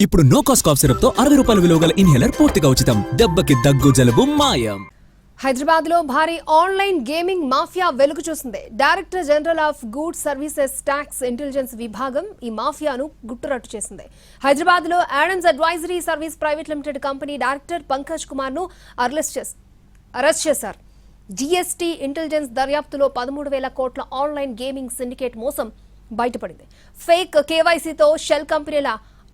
ఇప్పుడు no cost cough syrup తో 60 రూపాయల విలువ గల ఇన్హేలర్ పూర్తిగా ఉచితం. దెబ్బకి దగ్గు జలుబు మాయం. హైదరాబాద్ లో భారీ ఆన్లైన్ గేమింగ్ మాఫియా వెలుగు చూసింది. Director general of goods services tax intelligence విభాగం ఈ మాఫియాను గుట్టురట్టు చేసింది. హైదరాబాద్ లో Adams advisory service private limited company director Pankaj Kumar ను అరెస్ట్ చేశారు. జీఎస్టీ ఇంటెలిజెన్స్ దర్యాప్తులో 13,000 కోట్ల ఆన్లైన్ గేమింగ్ సిండికేట్ మోసం బయటపడింది. ఫేక్ కేవైసీతో షెల్ కంపెనీల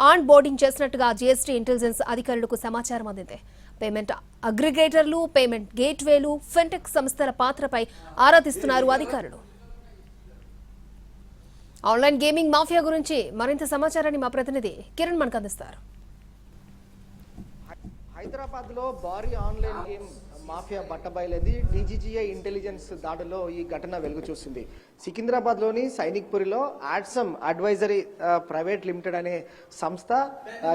ఆన్ బోర్డింగ్ చేసినట్టుగా జీఎస్టీ ఇంటెలిజెన్స్ అధికారులకు సమాచారం అందింది. పేమెంట్ అగ్రిగేటర్లు, పేమెంట్ గేట్వేలు, ఫిన్టెక్ సంస్థల పాత్రపై ఆరా తీస్తున్నారు అధికారులు. ఆన్లైన్ గేమింగ్ మాఫియా గురించి మరింత సమాచారాన్ని మా ప్రతినిధి కిరణ్ మనకు అందిస్తారు. హైదరాబాద్ లో భారీ ఆన్లైన్ గేమ్ మాఫియా బట్టబయలేది. డీజీజీఐ ఇంటెలిజెన్స్ దాడులో ఈ ఘటన వెలుగు చూసింది. సికింద్రాబాద్ లోని సైనిక్పురిలో ఆడ్సమ్ అడ్వైజరీ ప్రైవేట్ లిమిటెడ్ అనే సంస్థ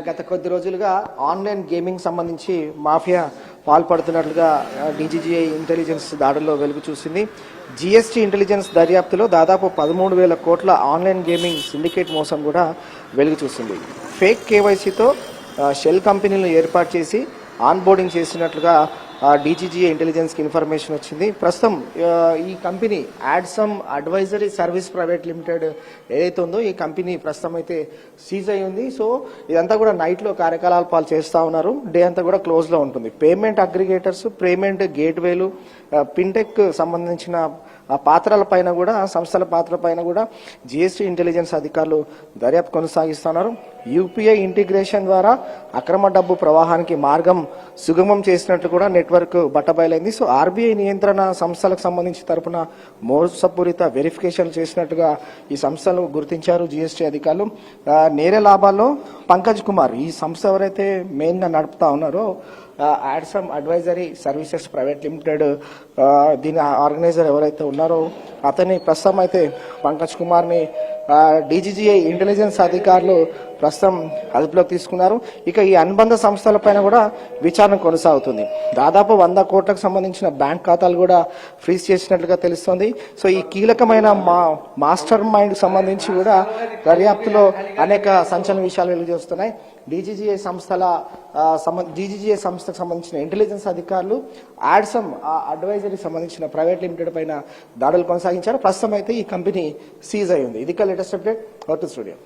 గత కొద్ది రోజులుగా ఆన్లైన్ గేమింగ్ సంబంధించి మాఫియా పాల్పడుతున్నట్లుగా డీజీజీఐ ఇంటెలిజెన్స్ దాడుల్లో వెలుగు చూసింది. జీఎస్టీ ఇంటెలిజెన్స్ దర్యాప్తులో దాదాపు 13,000 కోట్ల ఆన్లైన్ గేమింగ్ సిండికేట్ మోసం కూడా వెలుగు చూసింది. ఫేక్ కేవైసీతో షెల్ కంపెనీలను ఏర్పాటు చేసి ఆన్ బోర్డింగ్ చేసినట్లుగా డీజీజీఐ ఇంటెలిజెన్స్కి ఇన్ఫర్మేషన్ వచ్చింది. ప్రస్తుతం ఈ company Adsum advisory service private limited ఏదైతే ఉందో ఈ కంపెనీ ప్రస్తుతం అయితే సీజ్ అయి ఉంది. సో ఇదంతా కూడా నైట్లో కార్యకలాపాలు చేస్తూ ఉన్నారు. డే అంతా కూడా క్లోజ్లో ఉంటుంది. పేమెంట్ అగ్రిగేటర్స్, పేమెంట్ గేట్వేలు, ఫిన్టెక్ సంబంధించిన పాత్రల పైన కూడా, సంస్థల పాత్ర పైన కూడా జీఎస్టీ ఇంటెలిజెన్స్ అధికారులు దర్యాప్తు కొనసాగిస్తున్నారు. యూపీఐ ఇంటిగ్రేషన్ ద్వారా అక్రమ డబ్బు ప్రవాహానికి మార్గం సుగమం చేసినట్లు కూడా నెట్వర్క్ బట్టబయలైంది. సో ఆర్బీఐ నియంత్రణ సంస్థలకు సంబంధించి తరపున మోసపూరిత వెరిఫికేషన్ చేసినట్టుగా ఈ సంస్థలు గుర్తించారు జీఎస్టీ అధికారులు. నేర లాభాల్లో పంకజ్ కుమార్ ఈ సంస్థ ఎవరైతే మెయిన్ గా నడుపుతా ఉన్నారో ఆడ్సమ్ అడ్వైజరీ సర్వీసెస్ ప్రైవేట్ లిమిటెడ్ దీని ఆర్గనైజర్ ఎవరైతే ఉన్నారో అతని ప్రస్తుతం అయితే పంకజ్ కుమార్ని డీజీజీఐ ఇంటెలిజెన్స్ అధికారులు ప్రస్తుతం అదుపులోకి తీసుకున్నారు. ఇక ఈ అనుబంధ సంస్థల పైన కూడా విచారణ కొనసాగుతుంది. దాదాపు 100 కోట్లకు సంబంధించిన బ్యాంక్ ఖాతాలు కూడా ఫ్రీజ్ చేసినట్లుగా తెలుస్తోంది. సో ఈ కీలకమైన మాస్టర్ మైండ్ సంబంధించి కూడా దర్యాప్తులో అనేక సంచలన విషయాలు వెలుగుచూస్తున్నాయి. డీజీజీఐ సంస్థకు సంబంధించిన ఇంటెలిజెన్స్ అధికారులు ఆడ్సమ్ అడ్వైజరీ సంబంధించిన ప్రైవేట్ లిమిటెడ్ పైన దాడులు కొనసాగించారు. ప్రస్తుతం అయితే ఈ కంపెనీ సీజ్ అయి ఉంది. ఇది latest update. Out to studio.